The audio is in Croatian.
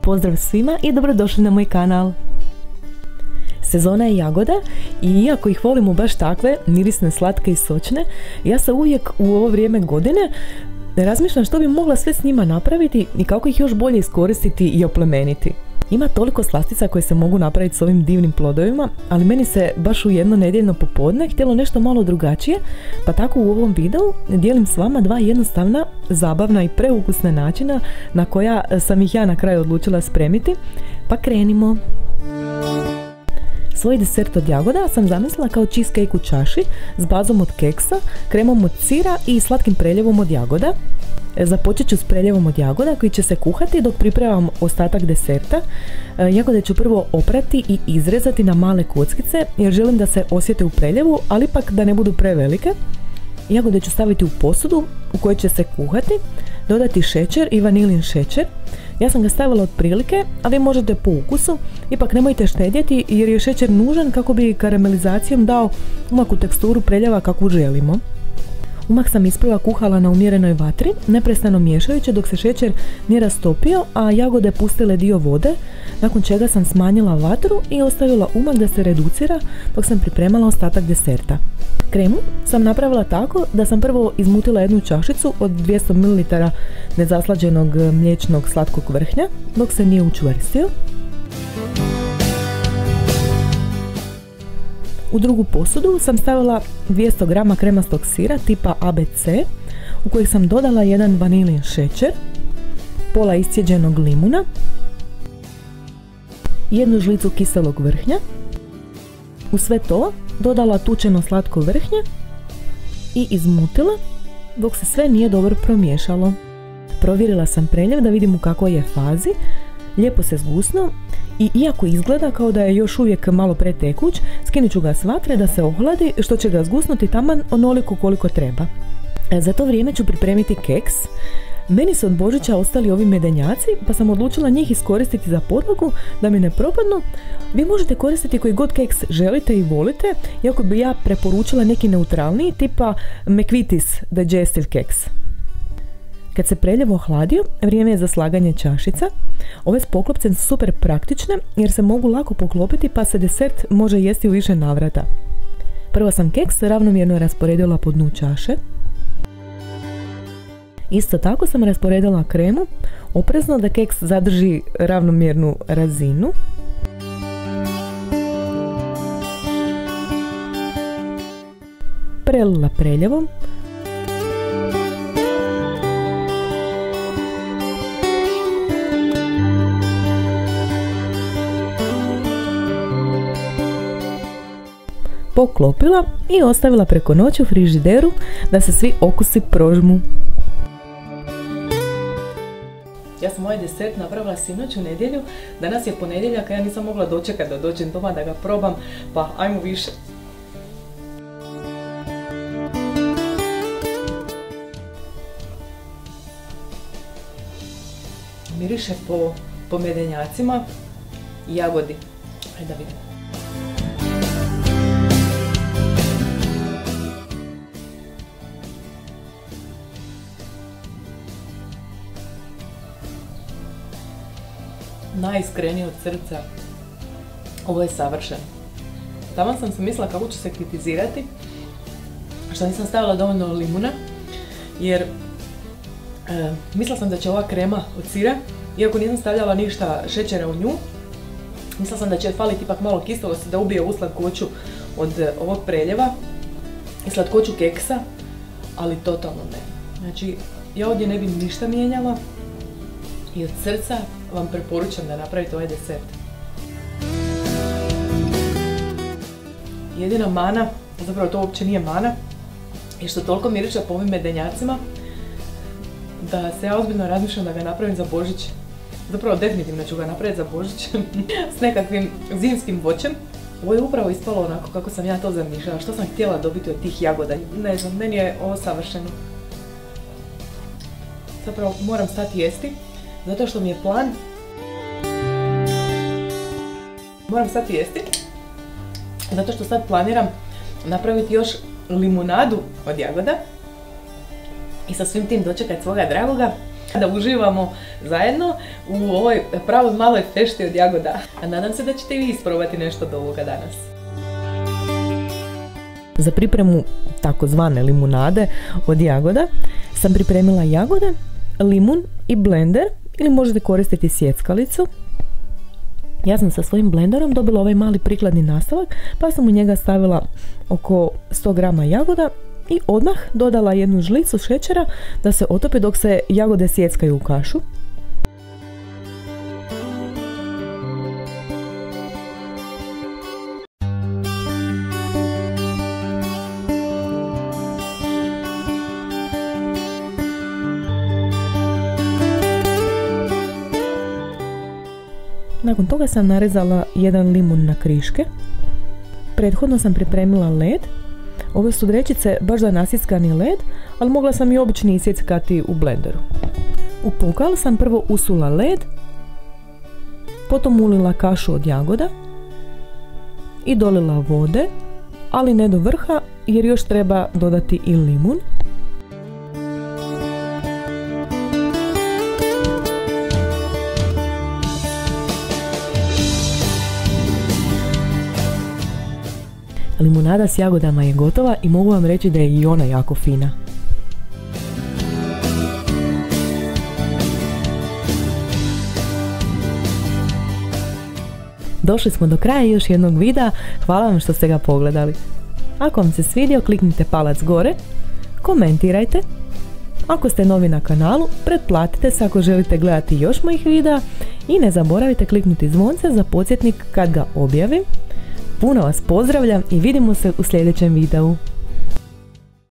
Pozdrav svima i dobrodošli na moj kanal. Sezona je jagoda i iako ih volimo baš takve, mirisne, slatke i sočne, ja se uvijek u ovo vrijeme godine razmišljam što bi mogla sve s njima napraviti i kako ih još bolje iskoristiti i oplemeniti. Ima toliko slastica koje se mogu napraviti s ovim divnim plodovima, ali meni se baš u jedno nedjeljno popodne htjelo nešto malo drugačije, pa tako u ovom videu dijelim s vama dva jednostavna, zabavna i preukusna načina na koja sam ih ja na kraju odlučila spremiti, pa krenimo. Svoj desert od jagoda sam zamislila kao cheesecake u čaši s bazom od keksa, kremom od sira i slatkim preljevom od jagoda. Započet ću s preljevom od jagoda koji će se kuhati dok pripremam ostatak deserta. Jagode ću prvo oprati i izrezati na male kockice jer želim da se osjete u preljevu, ali ipak da ne budu prevelike. Jagode ću staviti u posudu u kojoj će se kuhati, dodati šećer i vanilin šećer. Ja sam ga stavila otprilike, a vi možete po ukusu, ipak nemojte štedjeti jer je šećer nužan kako bi karamelizacijom dao umaku teksturu preljeva kakvu želimo. Umak sam isprva kuhala na umjerenoj vatri, neprestano miješajući dok se šećer nije rastopio, a jagode pustile dio vode, nakon čega sam smanjila vatru i ostavila umak da se reducira dok sam pripremala ostatak deserta. Kremu sam napravila tako da sam prvo izmutila jednu čašicu od 200 ml nezaslađenog mliječnog slatkog vrhnja dok se nije učvrstio. U drugu posudu sam stavila 200 g kremastog sira tipa ABC u kojeg sam dodala jedan vanilin šećer, pola iscijeđenog limuna, jednu žlicu kiselog vrhnja. U sve to dodala tučeno slatko vrhnje i izmutila dok se sve nije dobro promiješalo. Provjerila sam preljev da vidim u kakvoj je fazi, lijepo se zgusnuo i iako izgleda kao da je još uvijek malo pretekuć, skinut ću ga s vatre da se ohladi što će ga zgusnuti taman onoliko koliko treba. Za to vrijeme ću pripremiti keks. Meni su od Božića ostali ovi medenjaci pa sam odlučila njih iskoristiti za podlogu da mi ne propadnu. Vi možete koristiti koji god keks želite i volite, iako bi ja preporučila neki neutralniji tipa McVitie's Digestive keks. Kad se preljev ohladio, vrijeme je za slaganje čašica. Ove s poklopcem su super praktične jer se mogu lako poklopiti pa se desert može jesti u više navrata. Prvo sam keks ravnomjerno rasporedila po dnu čaše. Isto tako sam rasporedila kremu, oprezno da keks zadrži ravnomjernu razinu. Prelila preljevom. Poklopila i ostavila preko noći u frižideru da se svi okusi prožmu. Ja sam ovaj desert napravila sinoć u nedjelju, danas je ponedjeljak, a ja nisam mogla dočekati da dođem doma da ga probam, pa ajmo više. Miriše po medenjacima i jagodi. Ajde da vidim. Najiskrenije od srca. Ovo je savršeno. Taman sam se mislila kako ću se kritizirati što nisam stavila dovoljno limuna jer mislila sam da će ova krema od sira, iako nisam stavljala ništa šećera u nju, mislila sam da će faliti ipak malo kiselosti da ubije ovu slatkoću od ovog preljeva i slatkoću keksa, ali totalno ne. Znači, ja ovdje ne bi ništa mijenjala i od srca vam preporučam da napravite ovaj desert. Jedina mana, zapravo to uopće nije mana, je što toliko miriša po ovim medenjacima da se ja ozbiljno razmišljam da ga napravim za Božić. Zapravo definitivno ću ga napraviti za Božić s nekakvim zimskim voćem. Ovo je upravo ispalo onako kako sam ja to zamišljala, što sam htjela dobiti od tih jagoda. Ne znam, meni je ovo savršeno. Zapravo moram stati jesti, zato što mi je plan. Moram stati jesti, zato što sad planiram napraviti još limunadu od jagoda i sa svim tim dočekati svoga dragoga. Da uživamo zajedno u ovoj pravoj maloj fešti od jagoda. A nadam se da ćete i vi isprobati nešto od ovoga danas. Za pripremu takozvane limunade od jagoda sam pripremila jagode, limun i blender ili možete koristiti sjeckalicu. Ja sam sa svojim blenderom dobila ovaj mali prikladni nastavak pa sam u njega stavila oko 100 grama jagoda i odmah dodala jednu žlicu šećera da se otopi dok se jagode sjeckaju u kašu. Nakon toga sam narezala jedan limun na kriške. Prethodno sam pripremila led. Ove su vrećice baš za nasjeckani led, ali mogla sam i obični isjeckati u blenderu. U pokal sam prvo usula led, potom ulila kašu od jagoda i dolila vode, ali ne do vrha jer još treba dodati i limun. Limunada s jagodama je gotova i mogu vam reći da je i ona jako fina. Došli smo do kraja još jednog videa, hvala vam što ste ga pogledali. Ako vam se svidio, kliknite palac gore, komentirajte. Ako ste novi na kanalu, pretplatite se ako želite gledati još mojih videa i ne zaboravite kliknuti zvonce za podsjetnik kad ga objavim. Puno vas pozdravljam i vidimo se u sljedećem videu.